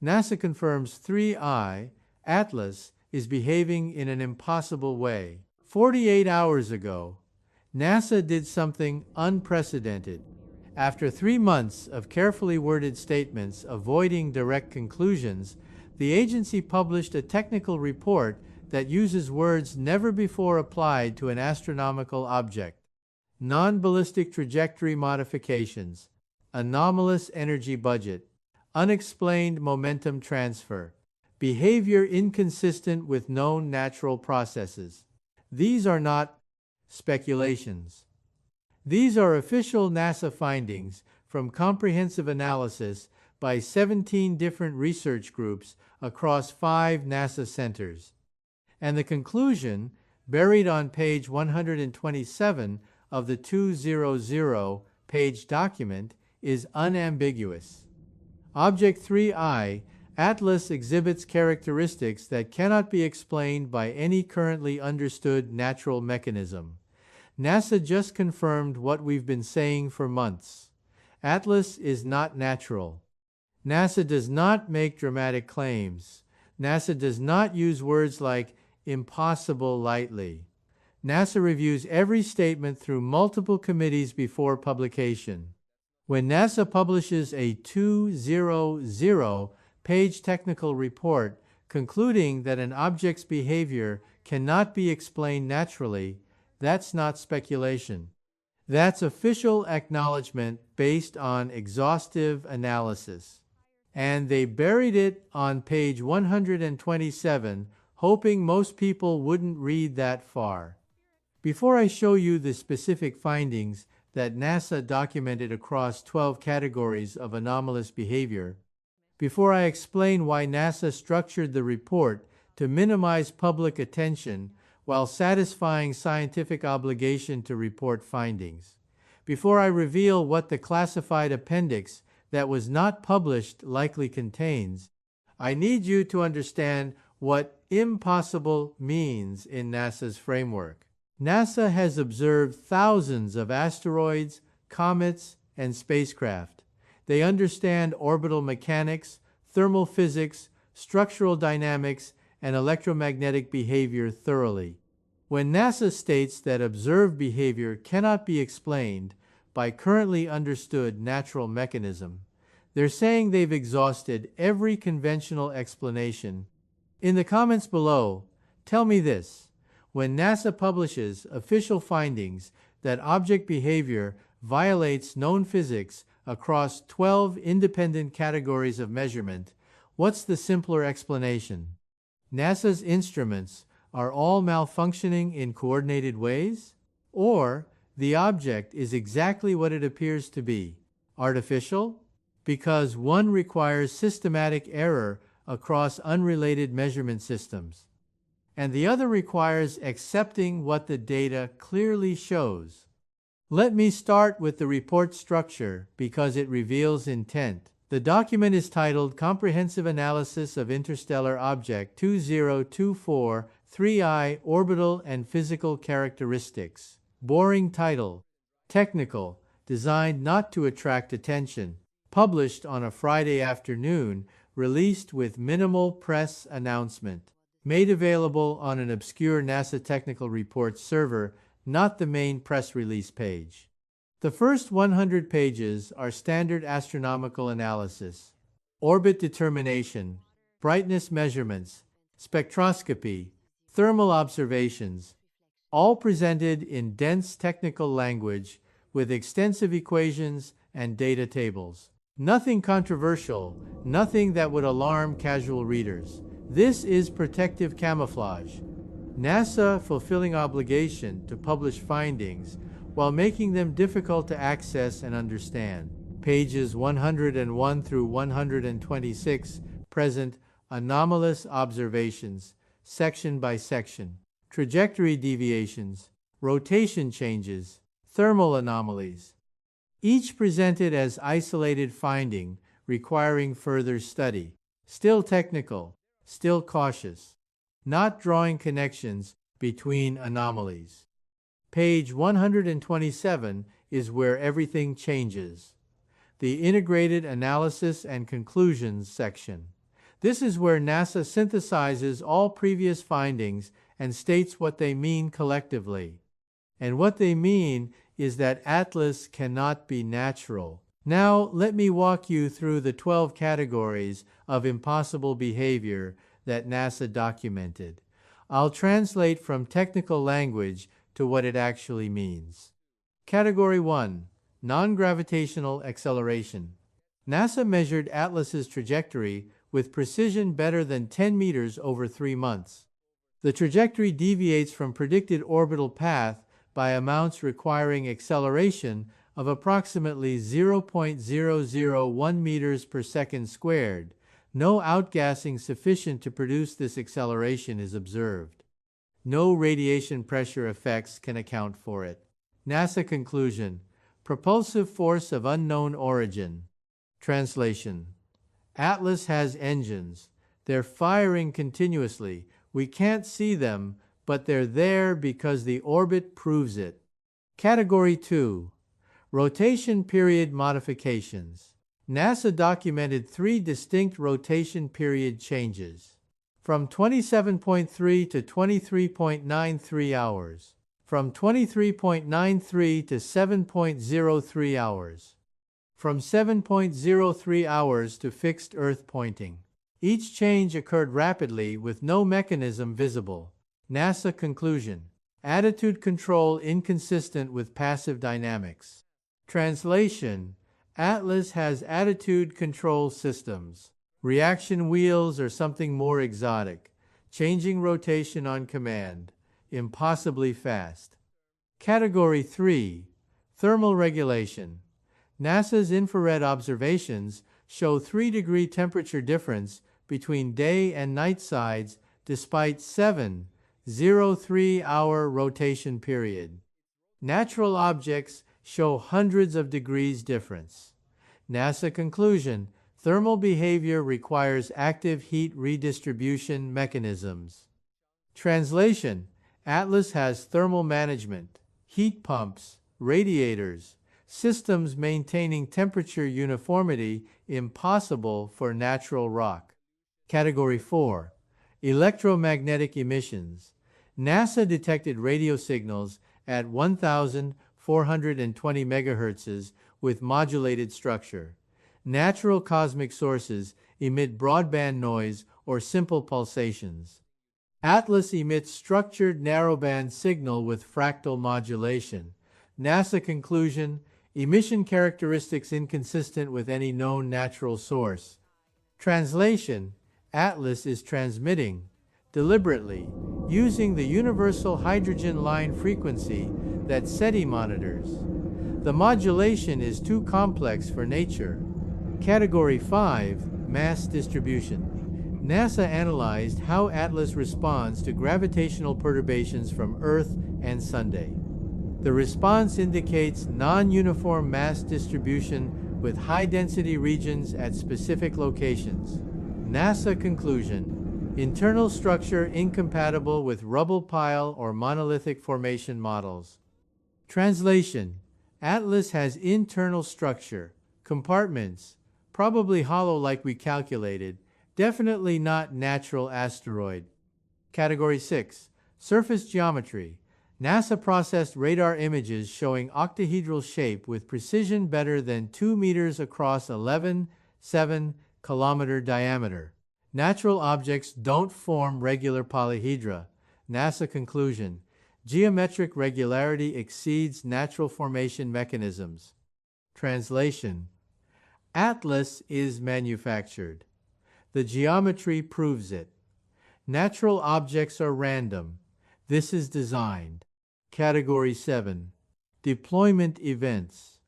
NASA confirms 3IATLAS is behaving in an impossible way. 48 hours ago, NASA did something unprecedented. After 3 months of carefully worded statements avoiding direct conclusions, the agency published a technical report that uses words never before applied to an astronomical object. Non-ballistic trajectory modifications, anomalous energy budget, unexplained momentum transfer, behavior inconsistent with known natural processes. These are not speculations. These are official NASA findings from comprehensive analysis by 17 different research groups across 5 NASA centers. And the conclusion, buried on page 127 of the 200-page document, is unambiguous. Object 3I, Atlas exhibits characteristics that cannot be explained by any currently understood natural mechanism. NASA just confirmed what we've been saying for months. Atlas is not natural. NASA does not make dramatic claims. NASA does not use words like impossible lightly. NASA reviews every statement through multiple committees before publication. When NASA publishes a 200-page technical report concluding that an object's behavior cannot be explained naturally, that's not speculation. That's official acknowledgement based on exhaustive analysis. And they buried it on page 127, hoping most people wouldn't read that far. Before I show you the specific findings that NASA documented across 12 categories of anomalous behavior, before I explain why NASA structured the report to minimize public attention while satisfying scientific obligation to report findings, before I reveal what the classified appendix that was not published likely contains, I need you to understand what impossible means in NASA's framework. NASA has observed thousands of asteroids, comets, and spacecraft. They understand orbital mechanics, thermal physics, structural dynamics, and electromagnetic behavior thoroughly. When NASA states that observed behavior cannot be explained by currently understood natural mechanism, they're saying they've exhausted every conventional explanation. In the comments below, tell me this: when NASA publishes official findings that object behavior violates known physics across 12 independent categories of measurement, what's the simpler explanation? NASA's instruments are all malfunctioning in coordinated ways? Or the object is exactly what it appears to be, artificial? Because one requires systematic error across unrelated measurement systems, and the other requires accepting what the data clearly shows. Let me start with the report structure because it reveals intent. The document is titled Comprehensive Analysis of Interstellar Object 2024 3I Orbital and Physical Characteristics. Boring title. Technical, designed not to attract attention. Published on a Friday afternoon, released with minimal press announcement. Made available on an obscure NASA Technical Reports server, not the main press release page. The first 100 pages are standard astronomical analysis, orbit determination, brightness measurements, spectroscopy, thermal observations, all presented in dense technical language with extensive equations and data tables. Nothing controversial, nothing that would alarm casual readers. This is protective camouflage. NASA fulfilling obligation to publish findings while making them difficult to access and understand. Pages 101 through 126 present anomalous observations, section by section, trajectory deviations, rotation changes, thermal anomalies. Each presented as isolated finding requiring further study. Still technical, still cautious, not drawing connections between anomalies. Page 127 is where everything changes. The Integrated Analysis and Conclusions section. This is where NASA synthesizes all previous findings and states what they mean collectively. And what they mean is that ATLAS cannot be natural. Now, let me walk you through the 12 categories of impossible behavior that NASA documented. I'll translate from technical language to what it actually means. Category 1. Non-gravitational acceleration. NASA measured ATLAS's trajectory with precision better than 10 meters over 3 months. The trajectory deviates from predicted orbital path by amounts requiring acceleration of approximately 0.001 meters per second squared. No outgassing sufficient to produce this acceleration is observed. No radiation pressure effects can account for it. NASA conclusion: propulsive force of unknown origin. Translation: ATLAS has engines. They're firing continuously. We can't see them, but they're there because the orbit proves it. Category 2. Rotation period modifications. NASA documented 3 distinct rotation period changes. From 27.3 to 23.93 hours. From 23.93 to 7.03 hours. From 7.03 hours to fixed Earth pointing. Each change occurred rapidly with no mechanism visible. NASA conclusion: attitude control inconsistent with passive dynamics. Translation: ATLAS has attitude control systems. Reaction wheels or something more exotic. Changing rotation on command. Impossibly fast. Category 3. Thermal regulation. NASA's infrared observations show 3-degree temperature difference between day and night sides despite 7.03-hour rotation period. Natural objects show hundreds of degrees difference. NASA conclusion: thermal behavior requires active heat redistribution mechanisms. Translation: ATLAS has thermal management, heat pumps, radiators, systems maintaining temperature uniformity impossible for natural rock. Category 4. Electromagnetic emissions. NASA detected radio signals at 1,420 MHz with modulated structure. Natural cosmic sources emit broadband noise or simple pulsations. ATLAS emits structured narrowband signal with fractal modulation. NASA conclusion: emission characteristics inconsistent with any known natural source. Translation: ATLAS is transmitting, deliberately, using the universal hydrogen line frequency that SETI monitors. The modulation is too complex for nature. Category 5. Mass distribution. NASA analyzed how ATLAS responds to gravitational perturbations from Earth and Sunday. The response indicates non-uniform mass distribution with high-density regions at specific locations. NASA conclusion: internal structure incompatible with rubble pile or monolithic formation models. Translation: ATLAS has internal structure, compartments, probably hollow like we calculated, definitely not natural asteroid. Category 6. Surface geometry. NASA processed radar images showing octahedral shape with precision better than 2 meters across 11.7 kilometer diameter. Natural objects don't form regular polyhedra. NASA conclusion: geometric regularity exceeds natural formation mechanisms. Translation: ATLAS is manufactured. The geometry proves it. Natural objects are random. This is designed. Category 7. Deployment events.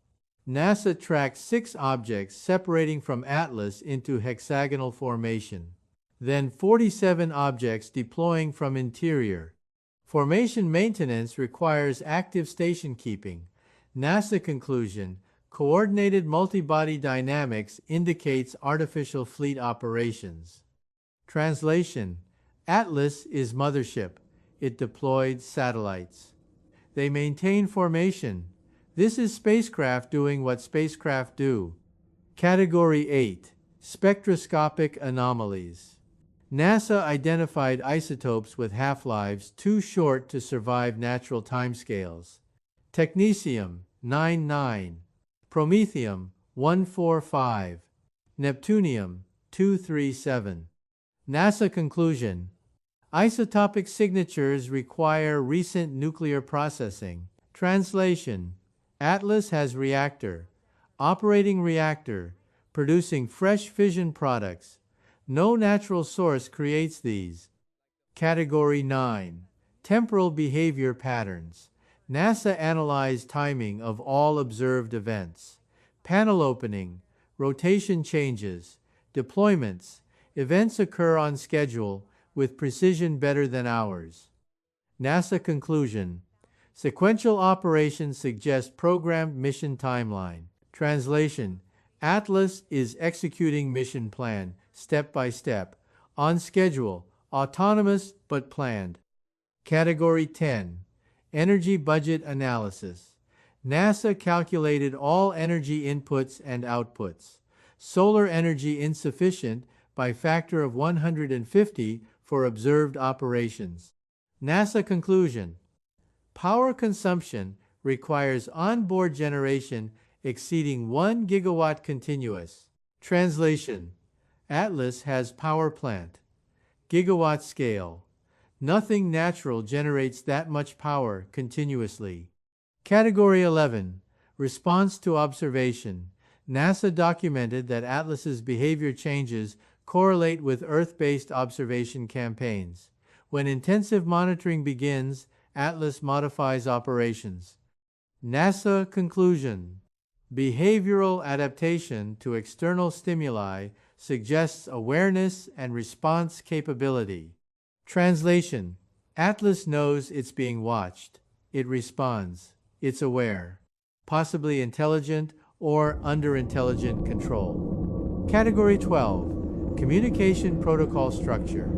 NASA tracked 6 objects separating from ATLAS into hexagonal formation. Then 47 objects deploying from interior. Formation maintenance requires active station keeping. NASA conclusion: coordinated multi-body dynamics indicates artificial fleet operations. Translation: ATLAS is mothership. It deployed satellites. They maintain formation. This is spacecraft doing what spacecraft do. Category 8. Spectroscopic anomalies. NASA identified isotopes with half-lives too short to survive natural timescales. Technetium 99, Promethium 145, Neptunium 237. NASA conclusion: isotopic signatures require recent nuclear processing. Translation: ATLAS has reactor, operating reactor, producing fresh fission products. No natural source creates these. Category 9. Temporal behavior patterns. NASA analyzed timing of all observed events. Panel opening, rotation changes, deployments. Events occur on schedule with precision better than ours. NASA conclusion: sequential operations suggest programmed mission timeline. Translation: ATLAS is executing mission plan, step by step, on schedule, autonomous but planned. Category 10. Energy budget analysis. NASA calculated all energy inputs and outputs. Solar energy insufficient by factor of 150 for observed operations. NASA conclusion: power consumption requires onboard generation exceeding 1 gigawatt continuous. Translation: ATLAS has power plant. Gigawatt scale. Nothing natural generates that much power continuously. Category 11. Response to observation. NASA documented that ATLAS's behavior changes correlate with Earth-based observation campaigns. When intensive monitoring begins, ATLAS modifies operations. NASA conclusion: behavioral adaptation to external stimuli suggests awareness and response capability. Translation: ATLAS knows it's being watched. It responds. It's aware. Possibly intelligent or under intelligent control. Category 12. Communication protocol structure.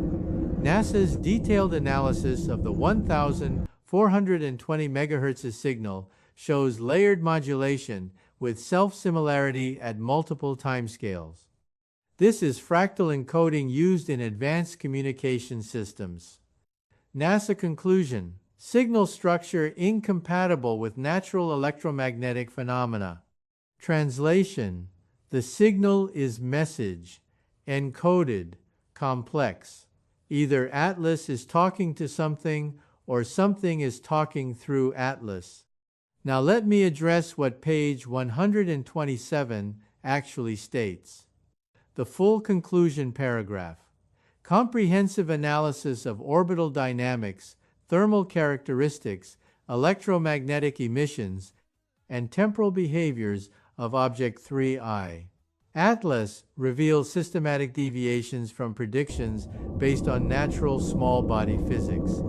NASA's detailed analysis of the 1,420 MHz signal shows layered modulation with self-similarity at multiple timescales. This is fractal encoding used in advanced communication systems. NASA conclusion: signal structure incompatible with natural electromagnetic phenomena. Translation: the signal is message, encoded, complex. Either ATLAS is talking to something or something is talking through ATLAS. Now let me address what page 127 actually states. The full conclusion paragraph. Comprehensive analysis of orbital dynamics, thermal characteristics, electromagnetic emissions, and temporal behaviors of object 3I. ATLAS reveals systematic deviations from predictions based on natural small body physics.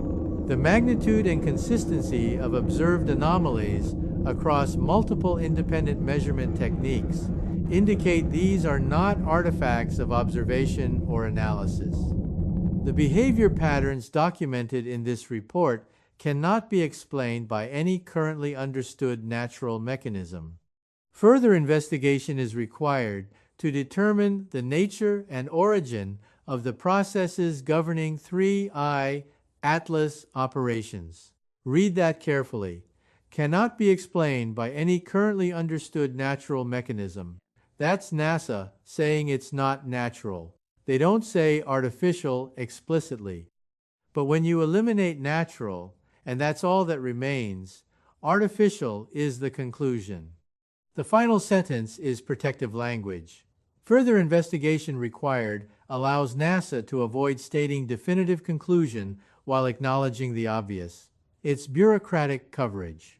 The magnitude and consistency of observed anomalies across multiple independent measurement techniques indicate these are not artifacts of observation or analysis. The behavior patterns documented in this report cannot be explained by any currently understood natural mechanism. Further investigation is required to determine the nature and origin of the processes governing 3IATLAS operations. Read that carefully. Cannot be explained by any currently understood natural mechanism. That's NASA saying it's not natural. They don't say artificial explicitly. But when you eliminate natural, and that's all that remains, artificial is the conclusion. The final sentence is protective language. Further investigation required allows NASA to avoid stating definitive conclusion while acknowledging the obvious. It's bureaucratic coverage.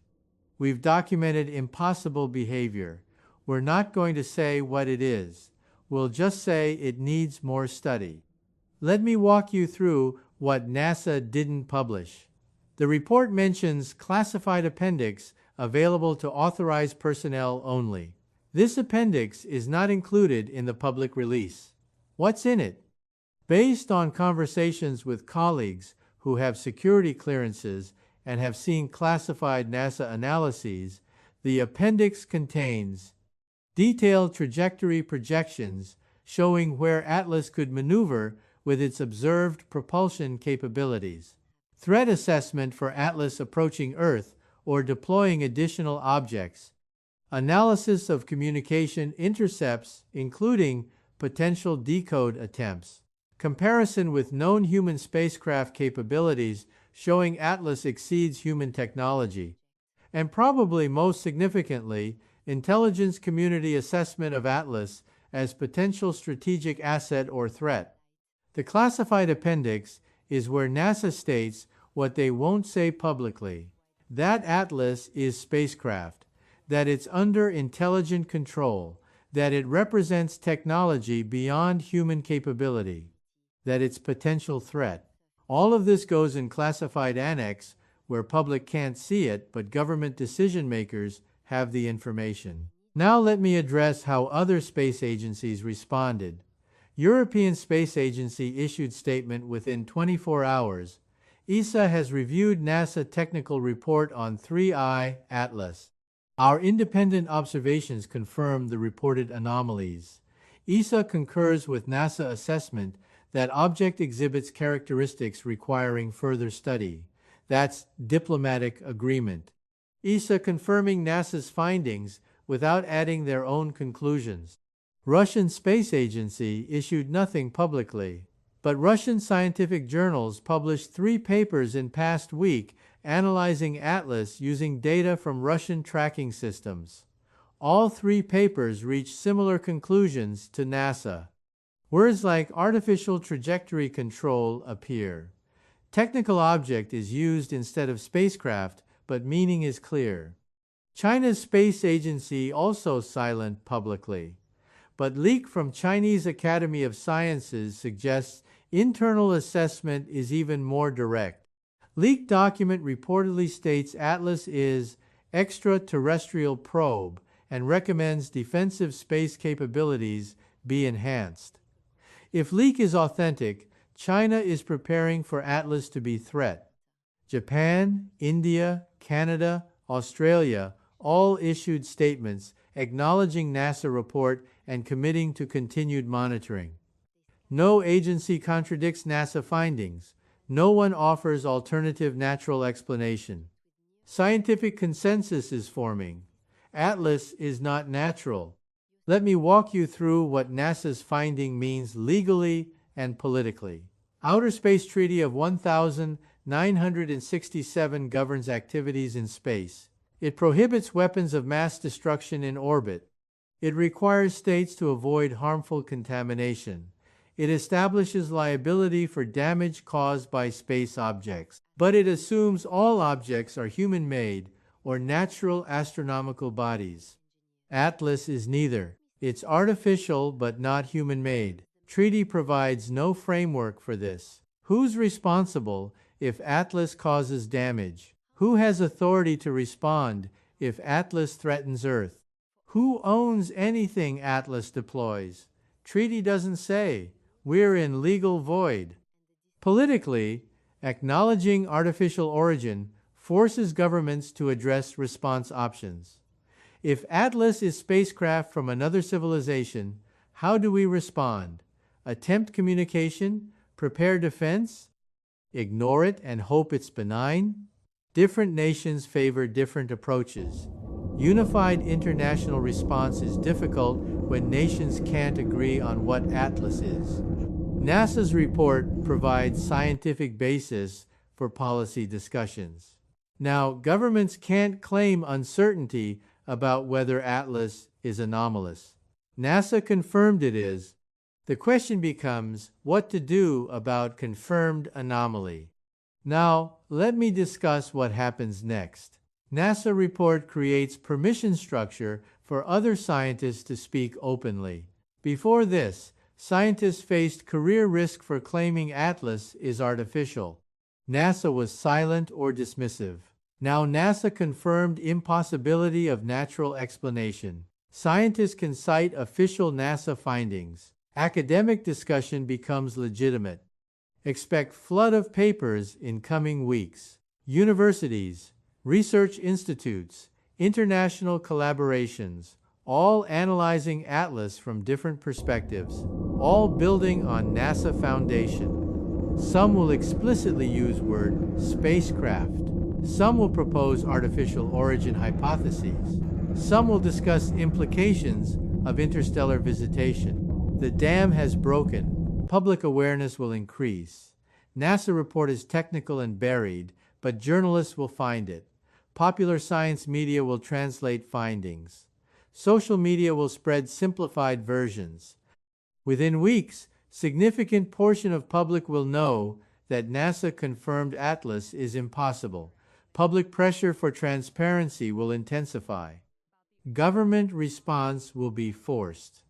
We've documented impossible behavior. We're not going to say what it is. We'll just say it needs more study. Let me walk you through what NASA didn't publish. The report mentions classified appendix available to authorized personnel only. This appendix is not included in the public release. What's in it? Based on conversations with colleagues who have security clearances and have seen classified NASA analyses, the appendix contains detailed trajectory projections showing where ATLAS could maneuver with its observed propulsion capabilities. Threat assessment for ATLAS approaching Earth or deploying additional objects. Analysis of communication intercepts, including potential decode attempts. Comparison with known human spacecraft capabilities, showing ATLAS exceeds human technology. And probably most significantly, intelligence community assessment of ATLAS as potential strategic asset or threat. The classified appendix is where NASA states what they won't say publicly: that ATLAS is spacecraft, that it's under intelligent control, that it represents technology beyond human capability, that it's potential threat. All of this goes in classified annex where public can't see it, but government decision makers have the information. Now let me address how other space agencies responded. European Space Agency issued statement within 24 hours. ESA has reviewed NASA technical report on 3IATLAS. Our independent observations confirm the reported anomalies. ESA concurs with NASA assessment that object exhibits characteristics requiring further study. That's diplomatic agreement. ESA confirming NASA's findings without adding their own conclusions. Russian Space Agency issued nothing publicly, but Russian scientific journals published 3 papers in past week analyzing ATLAS using data from Russian tracking systems. All 3 papers reached similar conclusions to NASA. Words like artificial trajectory control appear. Technical object is used instead of spacecraft, but meaning is clear. China's space agency also silent publicly, but leak from Chinese Academy of Sciences suggests internal assessment is even more direct. Leaked document reportedly states ATLAS is extraterrestrial probe and recommends defensive space capabilities be enhanced. If leak is authentic, China is preparing for ATLAS to be threat. Japan, India, Canada, Australia all issued statements acknowledging NASA report and committing to continued monitoring. No agency contradicts NASA findings. No one offers alternative natural explanation. Scientific consensus is forming. ATLAS is not natural. Let me walk you through what NASA's finding means legally and politically. Outer Space Treaty of 1967 governs activities in space. It prohibits weapons of mass destruction in orbit. It requires states to avoid harmful contamination. It establishes liability for damage caused by space objects, but it assumes all objects are human-made or natural astronomical bodies. ATLAS is neither. It's artificial but not human-made. Treaty provides no framework for this. Who's responsible if ATLAS causes damage? Who has authority to respond if ATLAS threatens Earth? Who owns anything ATLAS deploys? Treaty doesn't say. We're in legal void. Politically, acknowledging artificial origin forces governments to address response options. If ATLAS is spacecraft from another civilization, how do we respond? Attempt communication? Prepare defense? Ignore it and hope it's benign? Different nations favor different approaches. Unified international response is difficult when nations can't agree on what ATLAS is. NASA's report provides scientific basis for policy discussions. Now, governments can't claim uncertainty about whether ATLAS is anomalous. NASA confirmed it is. The question becomes what to do about confirmed anomaly. Now, let me discuss what happens next. NASA report creates permission structure for other scientists to speak openly. Before this, scientists faced career risk for claiming ATLAS is artificial. NASA was silent or dismissive. Now NASA confirmed impossibility of natural explanation. Scientists can cite official NASA findings. Academic discussion becomes legitimate. Expect flood of papers in coming weeks. Universities, research institutes, international collaborations, all analyzing ATLAS from different perspectives, all building on NASA foundation. Some will explicitly use word spacecraft. Some will propose artificial origin hypotheses. Some will discuss implications of interstellar visitation. The dam has broken. Public awareness will increase. NASA report is technical and buried, but journalists will find it. Popular science media will translate findings. Social media will spread simplified versions. Within weeks, significant portion of public will know that NASA confirmed ATLAS is impossible. Public pressure for transparency will intensify. Government response will be forced.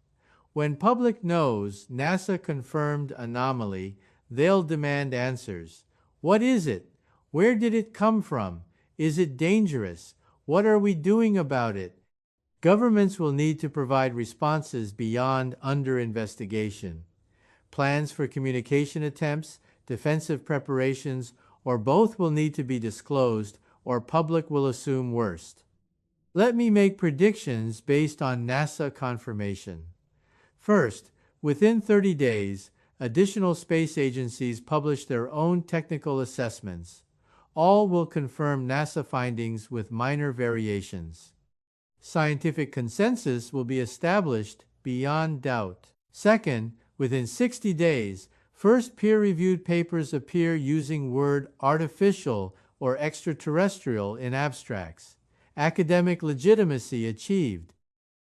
When public knows NASA confirmed anomaly, they'll demand answers. What is it? Where did it come from? Is it dangerous? What are we doing about it? Governments will need to provide responses beyond under investigation. Plans for communication attempts, defensive preparations, or both will need to be disclosed, or public will assume worst. Let me make predictions based on NASA confirmation. First, within 30 days, additional space agencies publish their own technical assessments. All will confirm NASA findings with minor variations. Scientific consensus will be established beyond doubt. Second, within 60 days, first peer-reviewed papers appear using word artificial or extraterrestrial in abstracts. Academic legitimacy achieved.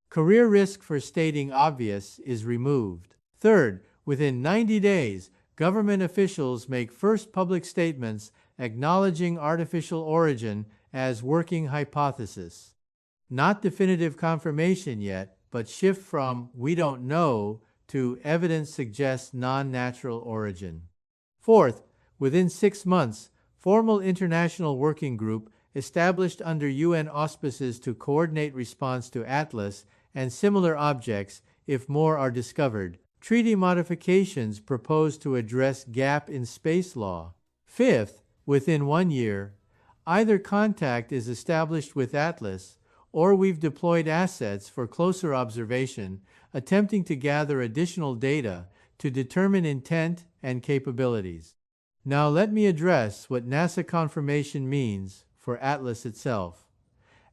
Career risk for stating obvious is removed. Third, within 90 days, government officials make first public statements acknowledging artificial origin as working hypothesis. Not definitive confirmation yet, but shift from "we don't know" to "evidence suggests non-natural origin." Fourth, within 6 months, formal international working group established under UN auspices to coordinate response to ATLAS and similar objects if more are discovered. Treaty modifications proposed to address gap in space law. Fifth, within 1 year, either contact is established with ATLAS or we've deployed assets for closer observation, attempting to gather additional data to determine intent and capabilities. Now let me address what NASA confirmation means for ATLAS itself.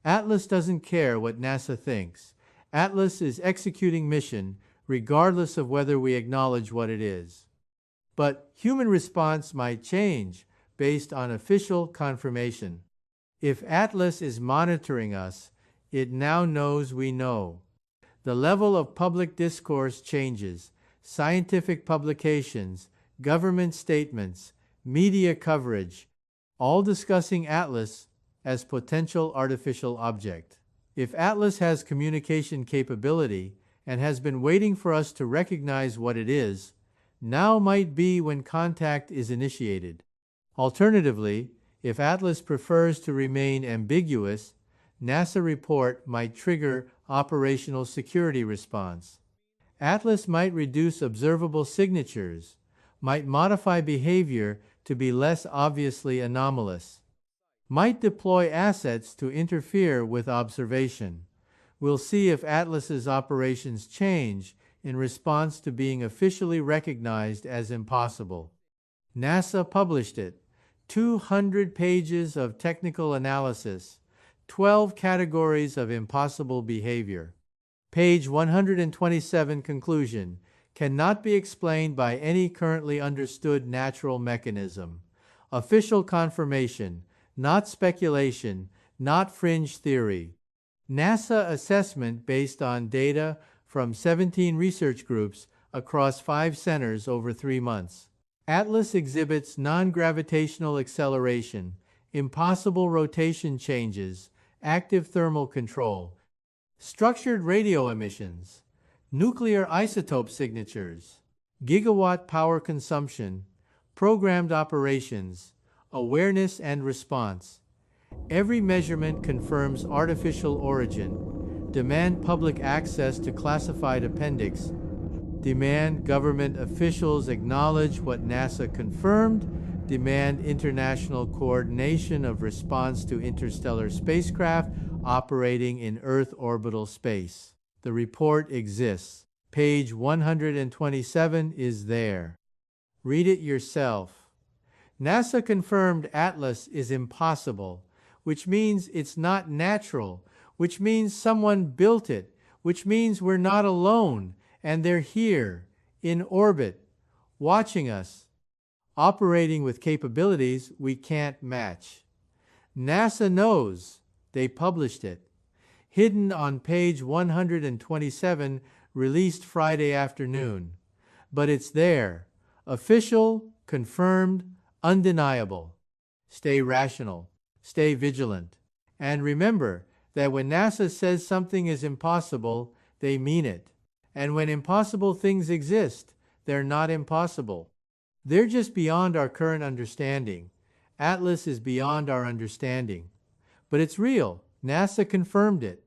ATLAS doesn't care what NASA thinks. ATLAS is executing mission regardless of whether we acknowledge what it is. But human response might change based on official confirmation. If ATLAS is monitoring us, it now knows we know. The level of public discourse changes. Scientific publications, government statements, media coverage, all discussing ATLAS as potential artificial object. If ATLAS has communication capability and has been waiting for us to recognize what it is, now might be when contact is initiated. Alternatively, if ATLAS prefers to remain ambiguous, NASA report might trigger operational security response. ATLAS might reduce observable signatures, might modify behavior to be less obviously anomalous, might deploy assets to interfere with observation. We'll see if ATLAS's operations change in response to being officially recognized as impossible. NASA published it. 200 pages of technical analysis, 12 categories of impossible behavior. Page 127 conclusion cannot be explained by any currently understood natural mechanism. Official confirmation, not speculation, not fringe theory. NASA assessment based on data from 17 research groups across 5 centers over 3 months. ATLAS exhibits non-gravitational acceleration, impossible rotation changes, active thermal control, structured radio emissions, nuclear isotope signatures, gigawatt power consumption, programmed operations, awareness and response. Every measurement confirms artificial origin. Demand public access to classified appendix. Demand government officials acknowledge what NASA confirmed. Demand international coordination of response to interstellar spacecraft operating in Earth orbital space. The report exists. Page 127 is there. Read it yourself. NASA confirmed Atlas is impossible, which means it's not natural, which means someone built it, which means we're not alone, and they're here, in orbit, watching us, operating with capabilities we can't match. NASA knows. They published it. Hidden on page 127, released Friday afternoon. But it's there. Official, confirmed, undeniable. Stay rational. Stay vigilant. And remember that when NASA says something is impossible, they mean it. And when impossible things exist, they're not impossible. They're just beyond our current understanding. Atlas is beyond our understanding. But it's real. NASA confirmed it.